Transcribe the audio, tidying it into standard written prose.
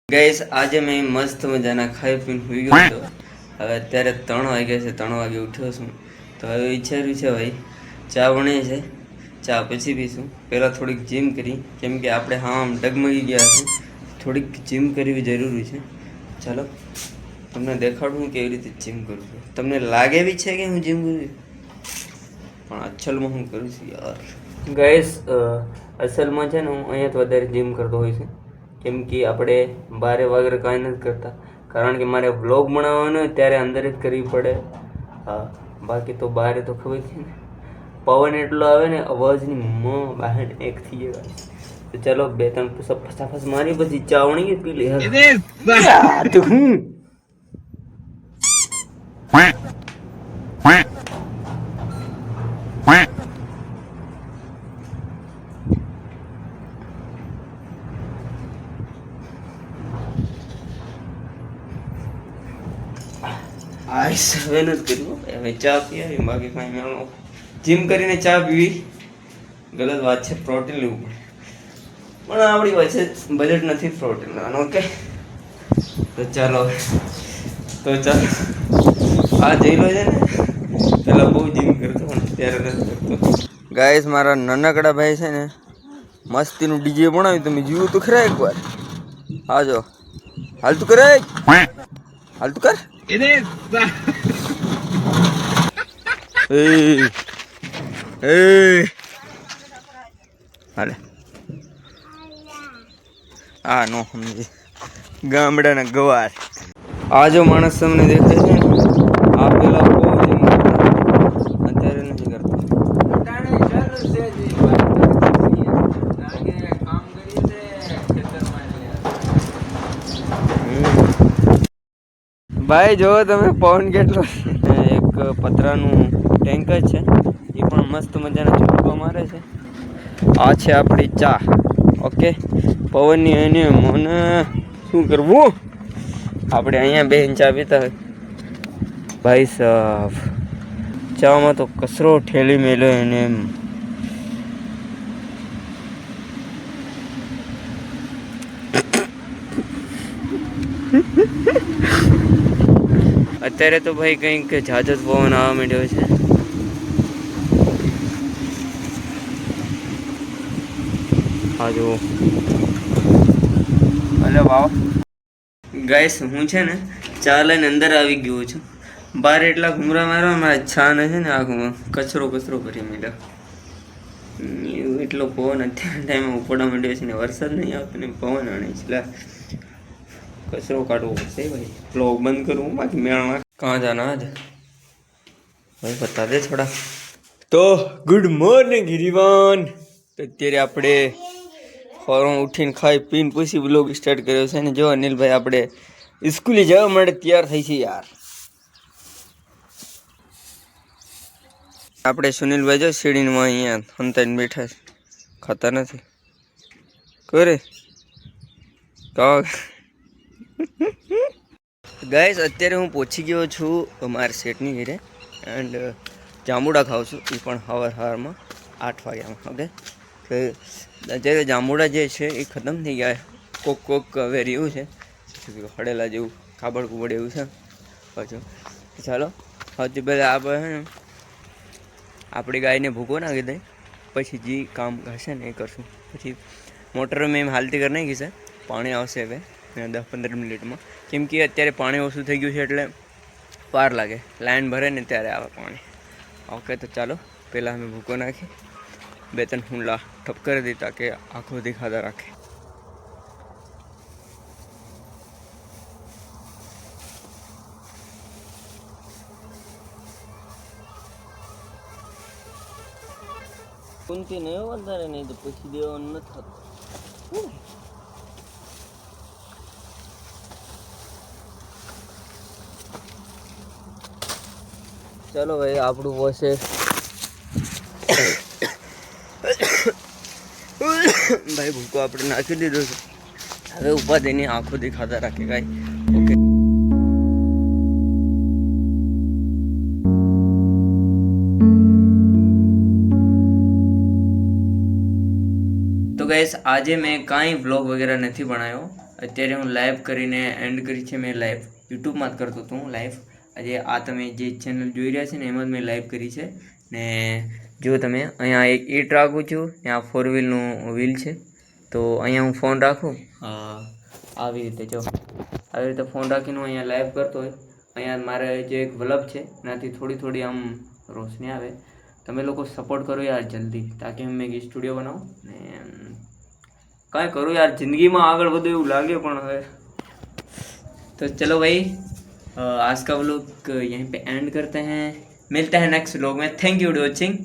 Guys આજે મેં મસ્ત મજાના ખાઈ પીને સુઈ ગયો હતો. હવે અત્યારે 3 વાગ્યા છે. 3 વાગે ઉઠ્યો છું. તો હવે વિચાર્યું છે ભાઈ ચા બને છે, ચા પછી પીશું. પહેલાં થોડીક જીમ કરી, કેમ કે આપણે આમ ડગમગી ગયા છે. થોડીક જીમ કરવી જરૂરી છે. ચાલો તમને દેખાડું કેવી રીતે જીમ કરું છું. તમને લાગે બી છે કે હું જીમ કરું છું, પણ અસલમાં હું કરું છું યાર. ગાઈસ અસલમાં છે ને હું અહીંયા જ વધારે જીમ કરતો હોય છે, કેમ કે આપણે બારે વગેરે કાંઈ નથી કરતા. કારણ કે મારે વ્લોગ બનાવવાનો હોય ત્યારે અંદર જ કરવી પડે. હા, બાકી તો બહાર તો ખબર છે ને, પવન એટલો આવે ને અવાજની બહાર એક થઈ જાય. તો ચાલો 2-3 પુષઅપ ફટાફટ મારી પછી ચાવણી પી લે. આઈસ હવે નથી કર્યું. હવે ચા પીએ, બાકી કાંઈ મેળવો. જીમ કરીને ચા પીવી ગલત વાત છે. પ્રોટીન લેવું પડે, પણ આપણી પાસે બજેટ નથી પ્રોટીન લેવાનું. ઓકે, તો ચાલો આ જઈ લો છે ને, પેલા બહુ જીમ કરતો પણ અત્યારે નથી કરતો. ગાઈસ મારા નાનકડા ભાઈ છે ને મસ્તીનું ડીજે બનાવ્યું. તમે જોયું તો ખરા એકવાર. હા જો હાલતું કરે, હાલતું કર. હાલે આ નો સમજી ગામડાના ગવાર. આ જો માણસ તમને દેખાય છે ને, આ પેલા બહુ જીમ કરતા, અત્યારે નથી કરતા. ભાઈ જો તમે પવન કેટલો. એક પતરાનું ટેન્ક જ છે, એ પણ મસ્ત મજાના ચૂટકો મારે છે. આ છે આપણી ચા. ઓકે, પવનની એને મને શું કરવું. આપણે અહીંયા બેન ચા પીતા હોય. ભાઈ સાહેબ ચામાં તો કચરો ઠેલી મેલ્યો એને એમ. અત્યારે તો ભાઈ કંઈક ઝાઝ પવન આવવા માંડ્યો છે. હા જો અલે વાવ. ગાઈસ હું છે ને ચા લઈને અંદર આવી ગયો છું. બહાર એટલા ઘૂમરા મારવા મારા છા ને છે ને આખું કચરો કરી મળ્યો. એટલો પવન અત્યારે ટાઈમે ઉપડવા માંડ્યો છે ને, વરસાદ નહીં આવતો ને પવન આણે છે. કચરો કાઢવો પડશે ભાઈ. બ્લોગ બંધ કરું, બાકી મેળા કहाँ जाना आज भाई बता दे थोड़ा. તો ગુડ મોર્નિંગ એવરીવન. તો અત્યારે આપણે ફોરમ ઉઠીને ખાઈ પીને પછી બ્લોગ સ્ટાર્ટ કર્યો છે. ને જો અનિલભાઈ આપણે સ્કૂલે જવા માટે તૈયાર થઈ છે યાર. આપણે સુનિલભાઈ જો સીડીમાં અહીંયા હંતાઈને બેઠા છે, ખાતા નથી કરે ગાઈસ. અત્યારે હું પહોંચી ગયો છું મારા સેટની ઘરે, એન્ડ જાંબુડા ખાઉં છું, એ પણ સવારમાં 8 વાગ્યામાં. ઓકે, તો અત્યારે જાંબુડા જે છે એ ખતમ થઈ ગયા. કોક હવે રહ્યું છે, હળેલા જેવું કાબડ કુબડ એવું છે પાછું. ચાલો સૌથી પહેલાં આપણે આપણી ગાયને ભૂકો નાખી દઈએ, પછી જે કામ હશે ને એ કરશું. પછી મોટર મેં હાલતી કરી નાખી છે. પાણી આવશે હવે 10-15 મિનિટમાં, કેમ કે અત્યારે પાણી ઓછું થઈ ગયું છે એટલે વાર લાગે. લાઈન ભરે ને ત્યારે આવે પાણી. ઓકે, તો ચાલો પહેલાં અમે ભૂકો નાખી 2-3 હુંલા ઠપ કરી દીધા કે આંખો દેખાતા રાખે. કુંતી નહીં વધારે, નહીં તો પછી દેવાનું નથી થતું. ચાલો ભાઈ આપણું વોશે ભાઈ ભૂકો આપણે નાખી દીધો છે. હવે ઊભા થઈને આંખો દેખાતા રાખે ગાય. ઓકે, તો ગાઈસ આજે મેં કાંઈ વ્લોગ વગેરે નથી બનાવ્યો. અત્યારે હું લાઈવ કરીને એન્ડ કરી છે. મેં લાઈવ યુટ્યુબમાં જ કરતો હતો હું લાઈવ. આજે આ તમે જે ચેનલ જોઈ રહ્યા છે ને એમાં જ મેં લાઈવ કરી છે. ને જો તમે અહીંયા એક ઈંટ રાખું છું, ત્યાં 4 વ્હીલનું વ્હીલ છે. તો અહીંયા હું ફોન રાખું આવી રીતે, જો આવી રીતે ફોન રાખીને હું અહીંયા લાઈવ કરતો હોય. અહીંયા મારે જે એક બલ્બ છે એનાથી થોડી આમ રોશની આવે. તમે લોકો સપોર્ટ કરો યાર જલ્દી, તાકી હું એક સ્ટુડિયો બનાવું ને કાંઈ કરું યાર, જિંદગીમાં આગળ વધુ એવું લાગે. પણ હવે तो चलो भाई, आज का व्लॉग यहीं पे एंड करते हैं. मिलते हैं नेक्स्ट व्लॉग में. Thank you for watching.